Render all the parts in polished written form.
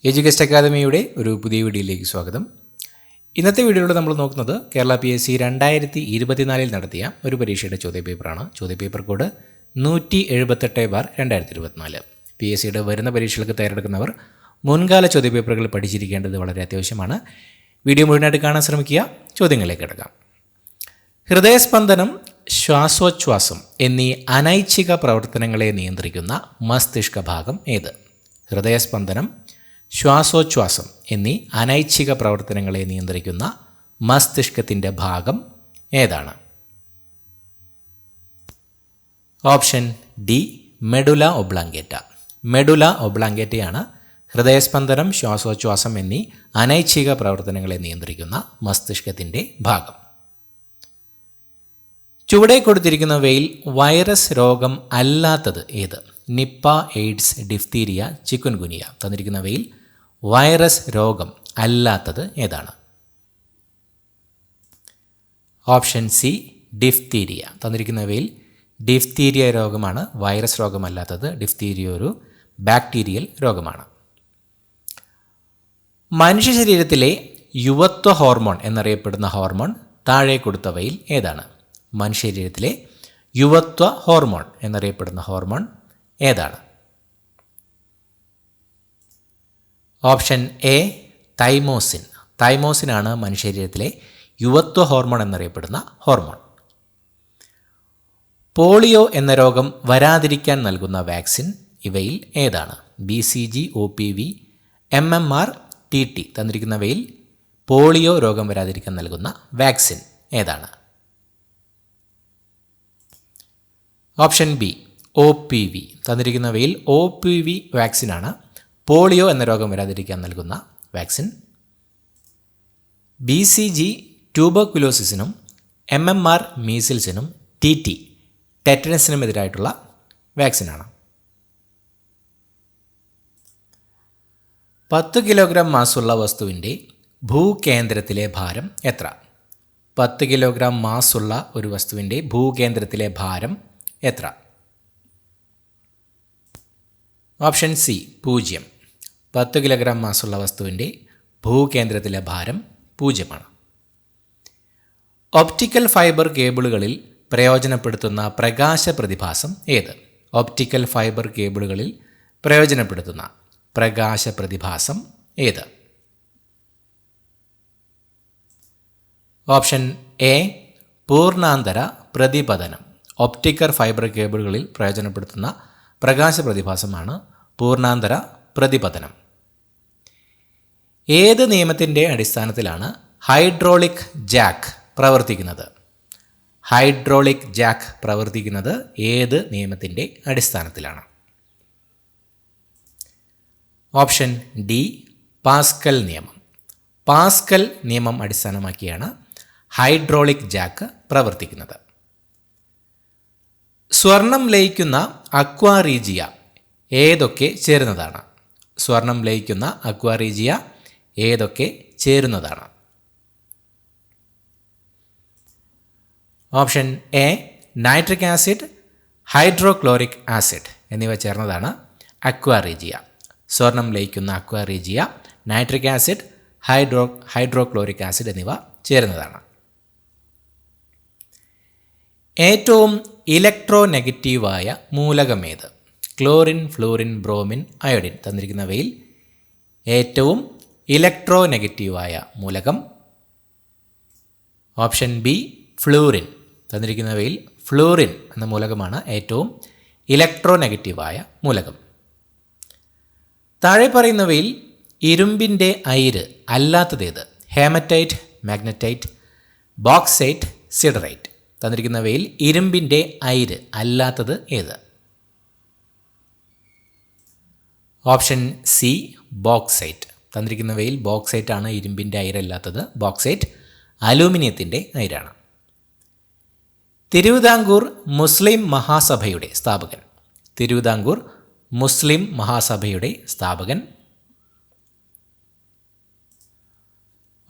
Education അക്കാദമിയുടെ ഒരു പുതിയ വീഡിയോയിലേക്ക് സ്വാഗതം. ഇന്നത്തെ വീഡിയോയിലൂടെ നമ്മൾ നോക്കുന്നത് കേരള PSC 2024 നടത്തിയ ഒരു പരീക്ഷയുടെ ചോദ്യപേപ്പറാണ്. ചോദ്യപേപ്പർ കോഡ് 178/2024. PSCയുടെ വരുന്ന പരീക്ഷകൾക്ക് തയ്യാറെടുക്കുന്നവർ മുൻകാല ചോദ്യപേപ്പറുകൾ പഠിച്ചിരിക്കേണ്ടത് വളരെ അത്യാവശ്യമാണ്. വീഡിയോ മുഴുവനായിട്ട് കാണാൻ ശ്രമിക്കുക. ചോദ്യങ്ങളിലേക്ക് കിടക്കാം. ഹൃദയസ്പന്ദനം, ശ്വാസോച്ഛ്വാസം എന്നീ അനൈച്ഛിക പ്രവർത്തനങ്ങളെ നിയന്ത്രിക്കുന്ന മസ്തിഷ്ക ഭാഗം ഏത്? ഹൃദയസ്പന്ദനം, ശ്വാസോച്ഛ്വാസം എന്നീ അനൈച്ഛിക പ്രവർത്തനങ്ങളെ നിയന്ത്രിക്കുന്ന മസ്തിഷ്കത്തിൻ്റെ ഭാഗം ഏതാണ്? Option D, medulla oblongata. Medulla ഒബ്ലാങ്കേറ്റയാണ് ഹൃദയസ്പന്ദനം, ശ്വാസോച്ഛ്വാസം എന്നീ അനൈച്ഛിക പ്രവർത്തനങ്ങളെ നിയന്ത്രിക്കുന്ന മസ്തിഷ്കത്തിൻ്റെ ഭാഗം. ചുവടെ കൊടുത്തിരിക്കുന്നവയിൽ വൈറസ് രോഗം അല്ലാത്തത് ഏത്? Nipah, AIDS, diphtheria, chikungunya. തന്നിരിക്കുന്നവയിൽ വൈറസ് രോഗം അല്ലാത്തത് ഏതാണ്? Option C, diphtheria. തന്നിരിക്കുന്നവയിൽ ഡിഫ്തീരിയ രോഗമാണ് വൈറസ് രോഗമല്ലാത്തത്. ഡിഫ്തീരിയ ഒരു ബാക്ടീരിയൽ രോഗമാണ്. മനുഷ്യ ശരീരത്തിലെ യുവത്വ ഹോർമോൺ എന്നറിയപ്പെടുന്ന ഹോർമോൺ താഴെ കൊടുത്തവയിൽ ഏതാണ്? മനുഷ്യ ശരീരത്തിലെ യുവത്വ ഹോർമോൺ എന്നറിയപ്പെടുന്ന ഹോർമോൺ ഏതാണ്? Option A, thymosin. തൈമോസിനാണ് മനുഷ്യ ശരീരത്തിലെ യുവത്വ ഹോർമോൺ എന്നറിയപ്പെടുന്ന ഹോർമോൺ. പോളിയോ എന്ന രോഗം വരാതിരിക്കാൻ നൽകുന്ന വാക്സിൻ ഇവയിൽ ഏതാണ്? BCG, OPV, MMR, TT. തന്നിരിക്കുന്നവയിൽ പോളിയോ രോഗം വരാതിരിക്കാൻ നൽകുന്ന വാക്സിൻ ഏതാണ്? Option B, OPV. തന്നിരിക്കുന്നവയിൽ OPV വാക്സിനാണ് പോളിയോ എന്ന രോഗം വരാതിരിക്കാൻ നൽകുന്ന വാക്സിൻ. BCG ട്യൂബർകുലോസിസിനും MMR മീസിൽസിനും TT ടെറ്റനസിനും എതിരായിട്ടുള്ള വാക്സിനാണ്. 10 കിലോഗ്രാം മാസുള്ള വസ്തുവിൻ്റെ ഭൂകേന്ദ്രത്തിലെ ഭാരം എത്ര? 10 കിലോഗ്രാം മാസുള്ള ഒരു വസ്തുവിൻ്റെ ഭൂകേന്ദ്രത്തിലെ ഭാരം എത്ര? Option C, 0. 10 കിലോഗ്രാം മാസുള്ള വസ്തുവിൻ്റെ ഭൂകേന്ദ്രത്തിലെ ഭാരം 0ആണ്. ഒപ്റ്റിക്കൽ ഫൈബർ കേബിളുകളിൽ പ്രയോജനപ്പെടുത്തുന്ന പ്രകാശ പ്രതിഭാസം ഏത്? ഒപ്റ്റിക്കൽ ഫൈബർ കേബിളുകളിൽ പ്രയോജനപ്പെടുത്തുന്ന പ്രകാശ പ്രതിഭാസം ഏത്? ഓപ്ഷൻ എ, പൂർണ്ണാന്തര പ്രതിപതനം. ഒപ്റ്റിക്കൽ ഫൈബർ കേബിളുകളിൽ പ്രയോജനപ്പെടുത്തുന്ന പ്രകാശ പ്രതിഭാസമാണ് പൂർണ്ണാന്തര പ്രതിപതനം. ഏത് നിയമത്തിൻ്റെ അടിസ്ഥാനത്തിലാണ് ഹൈഡ്രോളിക് ജാക്ക് പ്രവർത്തിക്കുന്നത്? ഹൈഡ്രോളിക് ജാക്ക് പ്രവർത്തിക്കുന്നത് ഏത് നിയമത്തിൻ്റെ അടിസ്ഥാനത്തിലാണ്? ഓപ്ഷൻ ഡി, പാസ്കൽ നിയമം. പാസ്കൽ നിയമം അടിസ്ഥാനമാക്കിയാണ് ഹൈഡ്രോളിക് ജാക്ക് പ്രവർത്തിക്കുന്നത്. സ്വർണം ലയിക്കുന്ന അക്വാറീജിയ ഏതൊക്കെ ചേരുന്നതാണ്? സ്വർണം ലയിക്കുന്ന അക്വാറീജിയ ഏതൊക്കെ ചേരുന്നതാണ്? Option A, nitric acid, hydrochloric acid എന്നിവ ചേർന്നതാണ് അക്വാറീജിയ. സ്വർണം ലയിക്കുന്ന aqua regia nitric acid, hydrochloric acid എന്നിവ ചേരുന്നതാണ്. ഏറ്റവും ഇലക്ട്രോ നെഗറ്റീവായ മൂലകമേത്? Chlorine, fluorine, bromine, iodine. തന്നിരിക്കുന്നവയിൽ ഏറ്റവും ഇലക്ട്രോ നെഗറ്റീവായ മൂലകം? Option B, fluorine. തന്നിരിക്കുന്നവയിൽ ഫ്ലൂറിൻ എന്ന മൂലകമാണ് ഏറ്റവും ഇലക്ട്രോ നെഗറ്റീവായ മൂലകം. താഴെ പറയുന്നവയിൽ ഇരുമ്പിൻ്റെ അയിര് അല്ലാത്തതേത്? Haematite, magnetite, bauxite, siderite. തന്നിരിക്കുന്നവയിൽ ഇരുമ്പിൻ്റെ അയിര് അല്ലാത്തത് ഏത്? Option C, bauxite. തന്നിരിക്കുന്നവയിൽ ബോക്സൈറ്റ് ആണ് ഇരുമ്പിൻ്റെ അയിരല്ലാത്തത്. ബോക്സൈറ്റ് അലൂമിനിയത്തിൻ്റെ അയിരാണ്. തിരുവിതാംകൂർ മുസ്ലിം മഹാസഭയുടെ സ്ഥാപകൻ? തിരുവിതാംകൂർ മുസ്ലിം മഹാസഭയുടെ സ്ഥാപകൻ?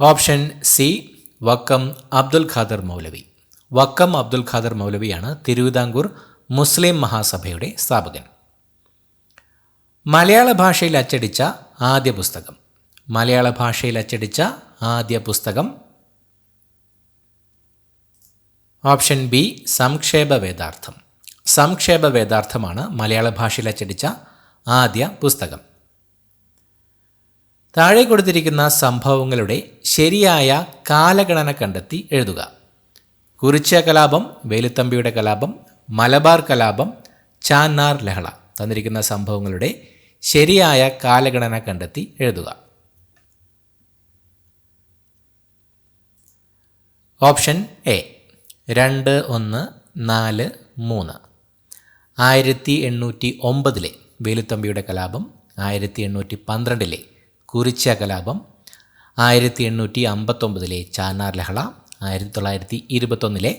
ഓപ്ഷൻ സി, വക്കം അബ്ദുൽ ഖാദർ മൗലവി. വക്കം അബ്ദുൽ ഖാദർ മൗലവിയാണ് തിരുവിതാംകൂർ മുസ്ലിം മഹാസഭയുടെ സ്ഥാപകൻ. മലയാള ഭാഷയിൽ അച്ചടിച്ച ആദ്യ പുസ്തകം? മലയാള ഭാഷയിൽ അച്ചടിച്ച ആദ്യ പുസ്തകം? Option B സംക്ഷേപ വേദാർത്ഥം. സംക്ഷേപ വേദാർത്ഥമാണ് മലയാള ഭാഷയിൽ അച്ചടിച്ച ആദ്യ പുസ്തകം. താഴെ കൊടുത്തിരിക്കുന്ന സംഭവങ്ങളുടെ ശരിയായ കാലഗണന കണ്ടെത്തി എഴുതുക. കുറിച്യ കലാപം, വേലുത്തമ്പിയുടെ കലാപം, മലബാർ കലാപം, ചാന്നാർ ലഹള. തന്നിരിക്കുന്ന സംഭവങ്ങളുടെ ശരിയായ കാലഗണന കണ്ടെത്തി എഴുതുക. Option A 2, 1, 4, 3. 1809 വേലുത്തമ്പിയുടെ കലാപം, 1812 കുറിച്യ കലാപം, 1859 ചാന്നാർ ലഹള, 1921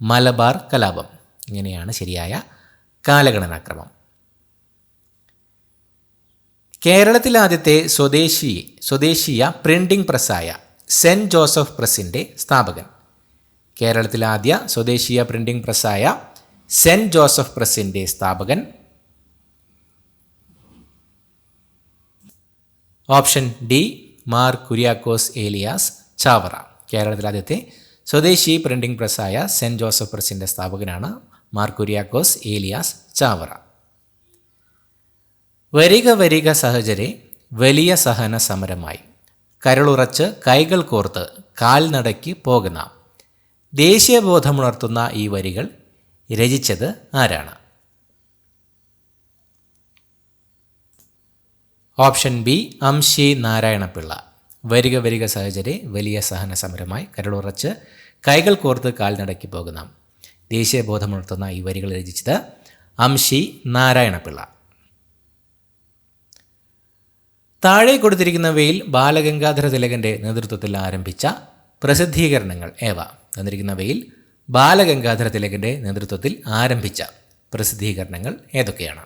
മലബാർ കലാപം. ഇങ്ങനെയാണ് ശരിയായ കാലഗണനാക്രമം. കേരളത്തിലെ ആദ്യത്തെ സ്വദേശീയ പ്രിന്റിംഗ് പ്രസ്സായ സെൻറ്റ് ജോസഫ് പ്രസിൻ്റെ സ്ഥാപകൻ? കേരളത്തിലെ ആദ്യ സ്വദേശീയ പ്രിന്റിംഗ് പ്രസ്സായ സെൻറ്റ് ജോസഫ് പ്രസിൻ്റെ സ്ഥാപകൻ? Option D Mar Kuriakose Elias Chavara. കേരളത്തിലെ ആദ്യത്തെ സ്വദേശി പ്രിന്റിംഗ് പ്രസ്സായ സെൻറ്റ് ജോസഫ് പ്രസിൻ്റെ സ്ഥാപകനാണ് മാർ കുര്യാക്കോസ് ഏലിയാസ് ചാവറ. വരിക വരിക സഹചരെ വലിയ സഹന സമരമായി, കരളുറച്ച് കൈകൾ കോർത്ത് കാൽനടയ്ക്ക് പോകുന്ന. ദേശീയബോധമുണർത്തുന്ന ഈ വരികൾ രചിച്ചത് ആരാണ്? Option B Amshi Narayana Pillai. വരിക വരിക സഹചരെ വലിയ സഹന സമരമായി, കരളുറച്ച് കൈകൾ കോർത്ത് കാൽനടയ്ക്ക് പോകുന്ന. ദേശീയബോധമുണർത്തുന്ന ഈ വരികൾ രചിച്ചത് അംശി നാരായണപിള്ള. താഴെ കൊടുത്തിരിക്കുന്നവയിൽ ബാലഗംഗാധര തിലകൻ്റെ നേതൃത്വത്തിൽ ആരംഭിച്ച പ്രസിദ്ധീകരണങ്ങൾ ഏവ? തന്നിരിക്കുന്നവയിൽ ബാലഗംഗാധര തിലകൻ്റെ നേതൃത്വത്തിൽ ആരംഭിച്ച പ്രസിദ്ധീകരണങ്ങൾ ഏതൊക്കെയാണ്?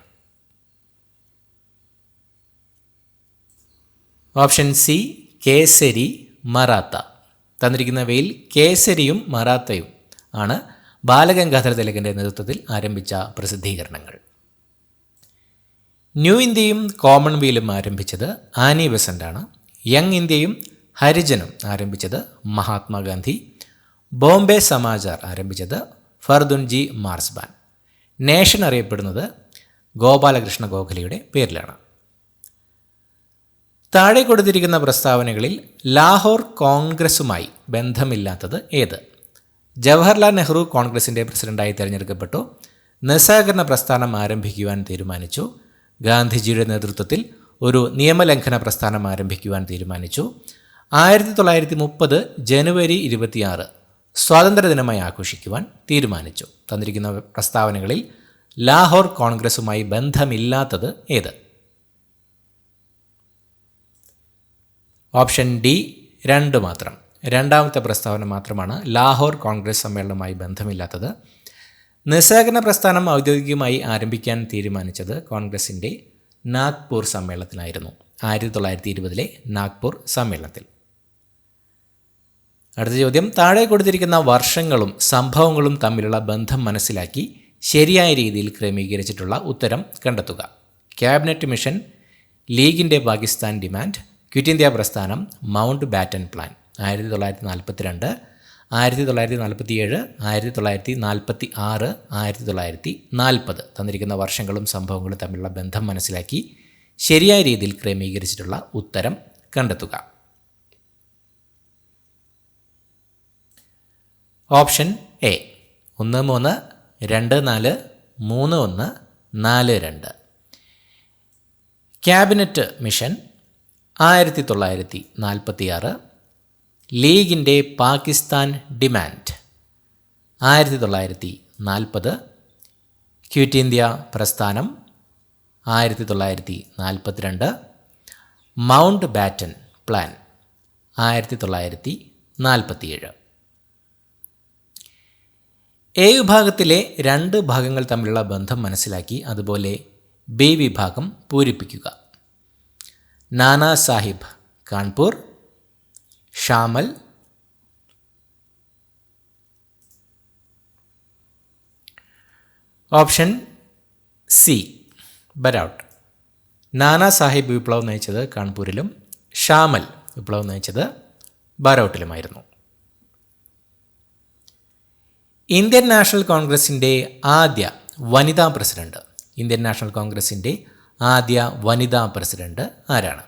Option C Kesari, Maratha. തന്നിരിക്കുന്നവയിൽ കേസരിയും മറാത്തയും ആണ് ബാലഗംഗാധര തിലകൻ്റെ നേതൃത്വത്തിൽ ആരംഭിച്ച പ്രസിദ്ധീകരണങ്ങൾ. ന്യൂ ഇന്ത്യയും കോമൺവെൽത്തും ആരംഭിച്ചത് ആനി ബെസൻ്റാണ്. യങ് ഇന്ത്യയും ഹരിജനും ആരംഭിച്ചത് മഹാത്മാഗാന്ധി. ബോംബെ സമാചാർ ആരംഭിച്ചത് ഫർദുൻജി മാർസ്ബാൻ. നേഷൻ അറിയപ്പെടുന്നത് ഗോപാലകൃഷ്ണ ഗോഖലെയുടെ പേരിലാണ്. താഴെ കൊടുത്തിരിക്കുന്ന പ്രസ്താവനകളിൽ ലാഹോർ കോൺഗ്രസുമായി ബന്ധമില്ലാത്തത് ഏത്? ജവഹർലാൽ നെഹ്റു കോൺഗ്രസിൻ്റെ പ്രസിഡന്റായി തിരഞ്ഞെടുക്കപ്പെട്ടു. നിസ്സഹകരണ പ്രസ്ഥാനം ആരംഭിക്കുവാൻ തീരുമാനിച്ചു. ഗാന്ധിജിയുടെ നേതൃത്വത്തിൽ ഒരു നിയമലംഘന പ്രസ്ഥാനം ആരംഭിക്കുവാൻ തീരുമാനിച്ചു. 1930 ജനുവരി 26 സ്വാതന്ത്ര്യദിനമായി ആഘോഷിക്കുവാൻ തീരുമാനിച്ചു. തന്നിരിക്കുന്ന പ്രസ്താവനകളിൽ ലാഹോർ കോൺഗ്രസുമായി ബന്ധമില്ലാത്തത് ഏത്? ഓപ്ഷൻ ഡി 2 മാത്രം. രണ്ടാമത്തെ പ്രസ്താവന മാത്രമാണ് ലാഹോർ കോൺഗ്രസ് സമ്മേളനവുമായി ബന്ധമില്ലാത്തത്. നിസ്സഹകരണ പ്രസ്ഥാനം ഔദ്യോഗികമായി ആരംഭിക്കാൻ തീരുമാനിച്ചത് കോൺഗ്രസിൻ്റെ നാഗ്പൂർ സമ്മേളനത്തിലായിരുന്നു, 1920 നാഗ്പൂർ സമ്മേളനത്തിൽ. അടുത്ത ചോദ്യം, താഴെ കൊടുത്തിരിക്കുന്ന വർഷങ്ങളും സംഭവങ്ങളും തമ്മിലുള്ള ബന്ധം മനസ്സിലാക്കി ശരിയായ രീതിയിൽ ക്രമീകരിച്ചിട്ടുള്ള ഉത്തരം കണ്ടെത്തുക. ക്യാബിനറ്റ് മിഷൻ, ലീഗിൻ്റെ പാകിസ്ഥാൻ ഡിമാൻഡ്, ക്വിറ്റ് ഇന്ത്യ പ്രസ്ഥാനം, മൗണ്ട് ബാറ്റൻ പ്ലാൻ. 1942, 1947, 1946, 1940. തന്നിരിക്കുന്ന വർഷങ്ങളും സംഭവങ്ങളും തമ്മിലുള്ള ബന്ധം മനസ്സിലാക്കി ശരിയായ രീതിയിൽ ക്രമീകരിച്ചിട്ടുള്ള ഉത്തരം കണ്ടെത്തുക. Option A 13, 24, 31, 42. ക്യാബിനറ്റ് മിഷൻ 1946, ലീഗിൻ്റെ പാകിസ്ഥാൻ ഡിമാൻഡ് 1940, ക്വിറ്റ് ഇന്ത്യ പ്രസ്ഥാനം 1942, മൗണ്ട് ബാറ്റൻ പ്ലാൻ 1947. എ വിഭാഗത്തിലെ 2 ഭാഗങ്ങൾ തമ്മിലുള്ള ബന്ധം മനസ്സിലാക്കി അതുപോലെ ബി വിഭാഗം പൂരിപ്പിക്കുക. Nana Sahib Kanpur, Shamal, option C ബരൗട്ട്. നാനാ സാഹിബ് വിപ്ലവം നയിച്ചത് കാൺപൂരിലും ഷാമൽ വിപ്ലവം നയിച്ചത് ബാരോട്ടിലുമായിരുന്നു. ഇന്ത്യൻ നാഷണൽ കോൺഗ്രസിൻ്റെ ആദ്യ വനിതാ പ്രസിഡന്റ്, ഇന്ത്യൻ നാഷണൽ കോൺഗ്രസിൻ്റെ ആദ്യ വനിതാ പ്രസിഡന്റ് ആരാണ്?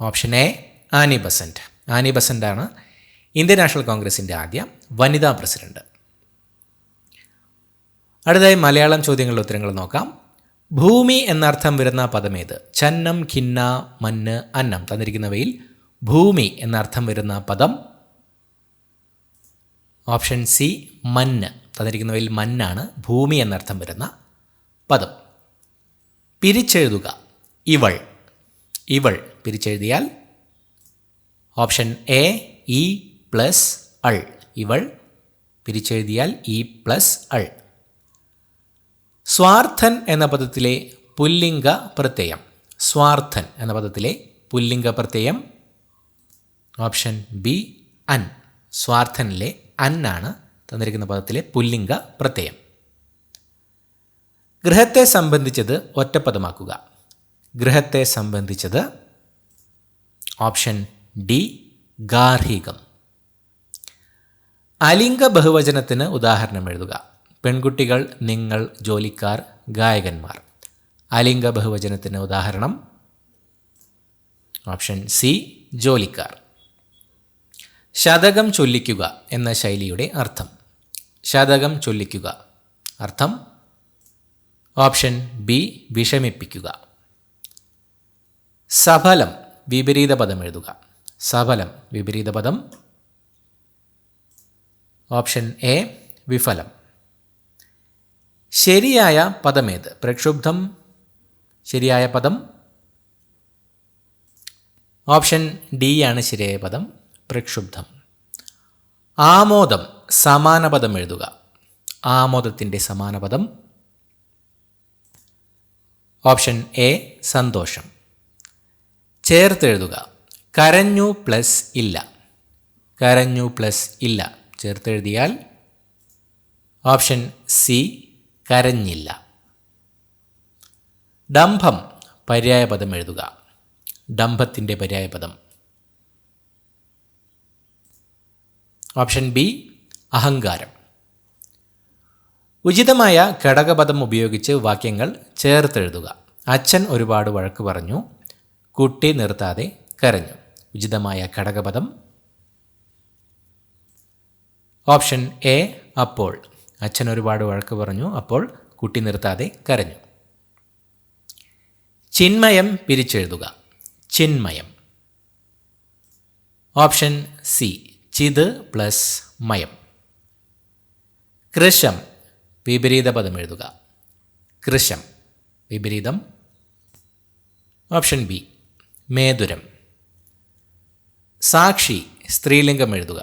Option A Annie Besant. Annie ബസന്റാണ് ഇന്ത്യൻ നാഷണൽ കോൺഗ്രസിൻ്റെ ആദ്യ വനിതാ പ്രസിഡന്റ്. അടുത്തതായി മലയാളം ചോദ്യങ്ങളുടെ ഉത്തരങ്ങൾ നോക്കാം. ഭൂമി എന്നർത്ഥം വരുന്ന പദമേത്? ചന്നം, ഖിന്ന, മണ്ണ്, അന്നം. തന്നിരിക്കുന്നവയിൽ ഭൂമി എന്നർത്ഥം വരുന്ന പദം ഓപ്ഷൻ സി മണ്ണ്. തന്നിരിക്കുന്നവയിൽ മണ്ണാണ് ഭൂമി എന്നർത്ഥം വരുന്ന പദം. പിരിച്ചെഴുതുക. ഇവൾ. ഇവൾ പിരിച്ചെഴുതിയാൽ ഓപ്ഷൻ എ ഇ പ്ലസ് അൾ. ഇവൾ പിരിച്ചെഴുതിയാൽ ഇ പ്ലസ് അൾ. സ്വാർത്ഥൻ എന്ന പദത്തിലെ പുല്ലിംഗ പ്രത്യയം. സ്വാർത്ഥൻ എന്ന പദത്തിലെ പുല്ലിംഗ പ്രത്യയം ഓപ്ഷൻ ബി അൻ. സ്വാർത്ഥനിലെ അന്നാണ് തന്നിരിക്കുന്ന പദത്തിലെ പുല്ലിംഗ പ്രത്യയം. ഗൃഹത്തെ സംബന്ധിച്ചത് ഒറ്റപ്പദമാക്കുക. ഗൃഹത്തെ സംബന്ധിച്ചത് ഓപ്ഷൻ ഡി ഗാർഹികം. അലിംഗ ബഹുവചനത്തിന് ഉദാഹരണം എഴുതുക. പെൺകുട്ടികൾ, നിങ്ങൾ, ജോലിക്കാർ, ഗായകന്മാർ. അലിംഗ ബഹുവചനത്തിന് ഉദാഹരണം ഓപ്ഷൻ സി ജോലിക്കാർ. ശതകം ചൊല്ലിക്കുക എന്ന ശൈലിയുടെ അർത്ഥം. ശതകം ചൊല്ലിക്കുക അർത്ഥം ഓപ്ഷൻ ബി വിഷമിപ്പിക്കുക. സഫലം വിപരീത പദം എഴുതുക. സഫലം വിപരീത പദം ഓപ്ഷൻ എ വിഫലം. ശരിയായ പദമേത്? പ്രക്ഷുബ്ധം. ശരിയായ പദം ഓപ്ഷൻ ഡി ആണ് ശരിയായ പദം, പ്രക്ഷുബ്ധം. ആമോദം സമാനപദം എഴുതുക. ആമോദത്തിൻ്റെ സമാനപദം ഓപ്ഷൻ എ സന്തോഷം. ചേർത്തെഴുതുക. കരഞ്ഞു പ്ലസ് ഇല്ല. കരഞ്ഞു പ്ലസ് ഇല്ല ചേർത്തെഴുതിയാൽ ഓപ്ഷൻ സി കരഞ്ഞില്ല. ഡംഭം പര്യായപദം എഴുതുക. ഡംഭത്തിൻ്റെ പര്യായപദം ഓപ്ഷൻ ബി അഹങ്കാരം. ഉചിതമായ ഘടകപദം ഉപയോഗിച്ച് വാക്യങ്ങൾ ചേർത്തെഴുതുക. അച്ഛൻ ഒരുപാട് വഴക്ക് പറഞ്ഞു, കുട്ടി നിർത്താതെ കരഞ്ഞു. ഉചിതമായ ഘടകപദം ഓപ്ഷൻ എ അപ്പോൾ. അച്ഛൻ ഒരുപാട് വഴക്ക് പറഞ്ഞു, അപ്പോൾ കുട്ടി നിർത്താതെ കരഞ്ഞു. ചിന്മയം പിരിച്ചെഴുതുക. ചിന്മയം ഓപ്ഷൻ സി ചിത് പ്ലസ് മയം. കൃശം വിപരീത പദം എഴുതുക. കൃശം വിപരീതം ഓപ്ഷൻ ബി മേതുരം. സാക്ഷി സ്ത്രീലിംഗം എഴുതുക.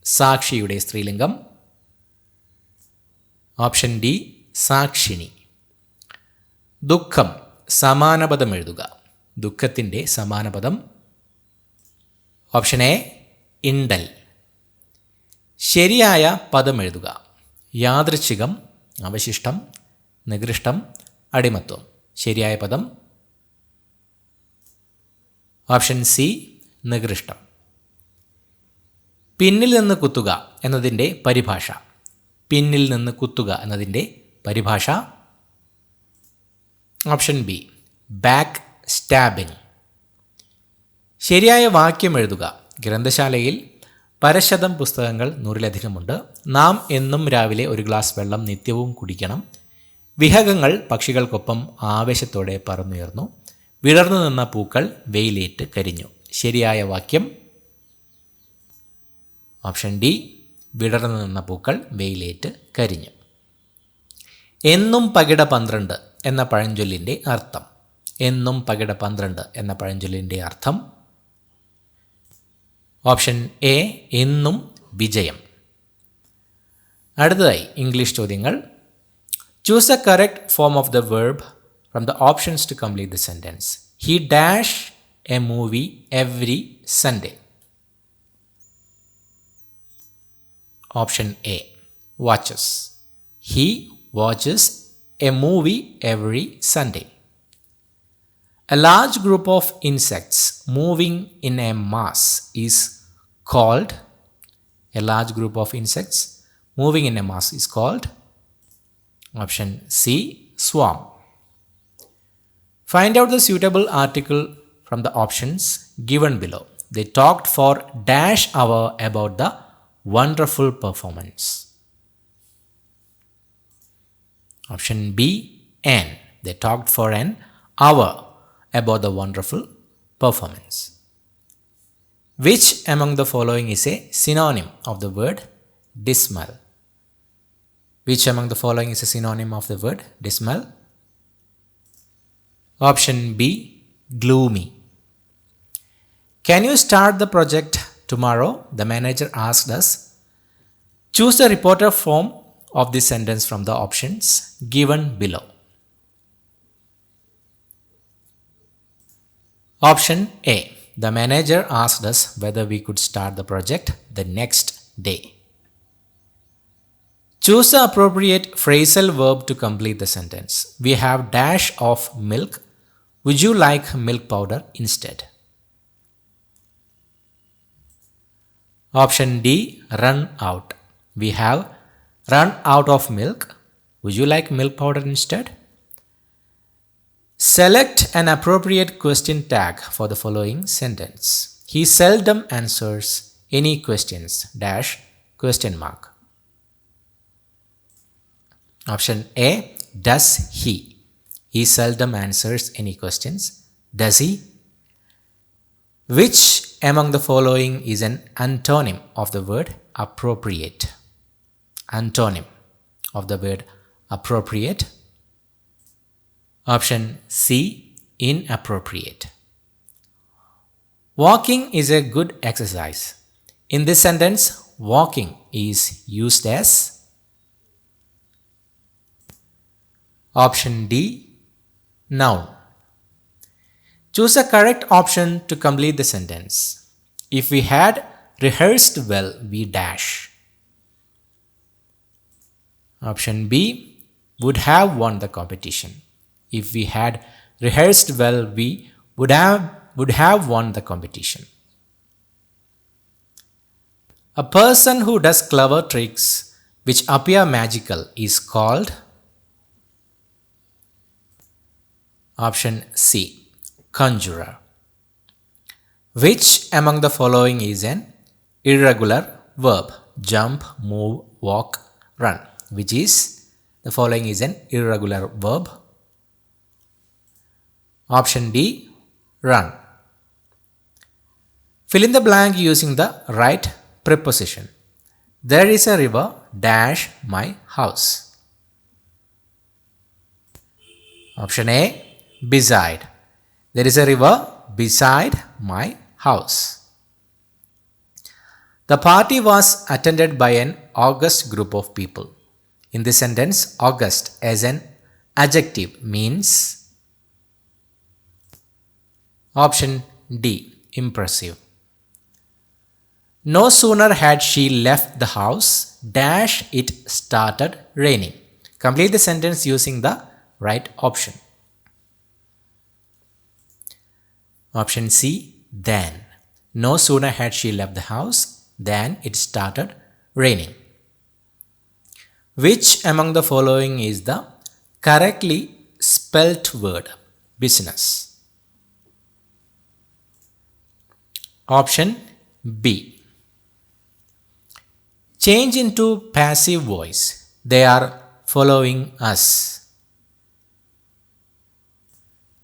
സാക്ഷിയുടെ സ്ത്രീലിംഗം ഓപ്ഷൻ ഡി സാക്ഷിണി. ദുഃഖം സമാനപദം എഴുതുക. ദുഃഖത്തിൻ്റെ സമാനപദം ഓപ്ഷൻ എ ഇണ്ടൽ. ശരിയായ പദം എഴുതുക. യാദൃച്ഛികം, അവശിഷ്ടം, നികൃഷ്ടം, അടിമത്വം. ശരിയായ പദം ഓപ്ഷൻ സി നികൃഷ്ടം. പിന്നിൽ നിന്ന് കുത്തുക എന്നതിൻ്റെ പരിഭാഷ. പിന്നിൽ നിന്ന് കുത്തുക എന്നതിൻ്റെ പരിഭാഷ ഓപ്ഷൻ ബി ബാക്ക് സ്റ്റാബിംഗ്. ശരിയായ വാക്യം എഴുതുക. ഗ്രന്ഥശാലയിൽ പരശതം പുസ്തകങ്ങൾ 100-ലധികമുണ്ട്. നാം എന്നും രാവിലെ ഒരു ഗ്ലാസ് വെള്ളം നിത്യവും കുടിക്കണം. വിഹഗങ്ങൾ പക്ഷികൾക്കൊപ്പം ആവേശത്തോടെ പറന്നുയർന്നു. വിടർന്നു നിന്ന പൂക്കൾ വെയിലേറ്റ് കരിഞ്ഞു. ശരിയായ വാക്യം ഓപ്ഷൻ ഡി വിടർന്നു നിന്ന പൂക്കൾ വെയിലേറ്റ് കരിഞ്ഞു. എന്നും പകിട 12 എന്ന പഴഞ്ചൊല്ലിൻ്റെ അർത്ഥം. എന്നും പകിട 12 എന്ന പഴഞ്ചൊല്ലിൻ്റെ അർത്ഥം ഓപ്ഷൻ എ എന്നും വിജയം. അടുത്തതായി ഇംഗ്ലീഷ് ചോദ്യങ്ങൾ. Choose the correct form of the verb from the options to complete the sentence. He dash a movie every Sunday. Option A watches. He watches a movie every Sunday. A large group of insects moving in a mass is called. A large group of insects moving in a mass is called. Option C, swarm. Find out the suitable article from the options given below. They talked for dash hour about the wonderful performance. Option B, an. They talked for an hour about the wonderful performance. Which among the following is a synonym of the word dismal? Which among the following is a synonym of the word dismal? Option B, gloomy. Can you start the project tomorrow? The manager asked us. Choose the reporter form of this sentence from the options given below. Option A. The manager asked us whether we could start the project the next day. Choose the appropriate phrasal verb to complete the sentence. We have dash of milk. Would you like milk powder instead? Option D, run out. We have run out of milk. Would you like milk powder instead? Select an appropriate question tag for the following sentence. He seldom answers any questions dash question mark. Option A, does he? He seldom answers any questions. Does he? Which among the following is an antonym of the word appropriate? Antonym of the word appropriate. Option C, inappropriate. Walking is a good exercise. In this sentence, walking is used as. Option D, noun. Choose a correct option to complete the sentence. If we had rehearsed well, we dash. Option B, would have won the competition. If we had rehearsed well, we would have won the competition. A person who does clever tricks which appear magical is called. Option C, conjurer. Which among the following is an irregular verb? Jump, move, walk, run. Which is the following is an irregular verb? Option D, run. Fill in the blank using the right preposition. There is a river dash my house. Option A, beside. There is a river beside my house. The party was attended by an august group of people. In this sentence, august as an adjective means. Option D, impressive. No sooner had she left the house dash it started raining. Complete the sentence using the right option. Option C, then. No sooner had she left the house than it started raining. Which among the following is the correctly spelt word? Business. Option B. Change into passive voice. They are following us.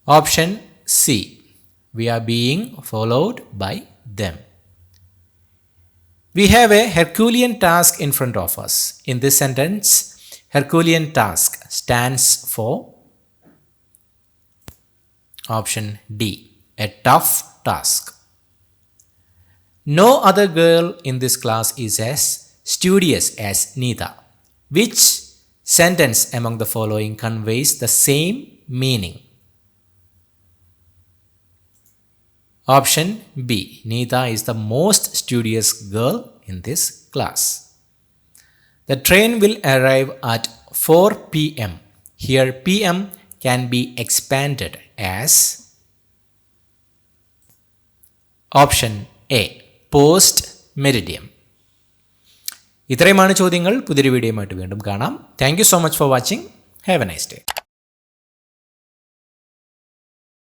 Option C. We are being followed by them. We have a Herculean task in front of us. In this sentence, Herculean task stands for. Option D, a tough task. No other girl in this class is as studious as Neeta. Which sentence among the following conveys the same meaning? Option B, Neeta is the most studious girl in this class. The train will arrive at 4 p.m. Here PM can be expanded as option A post meridiem. ഇത്രയുമാണ് ചോദ്യങ്ങൾ. പുതിയൊരു വീഡിയോയുമായിട്ട് വീണ്ടും കാണാം. Thank you so much for watching. Have a nice day.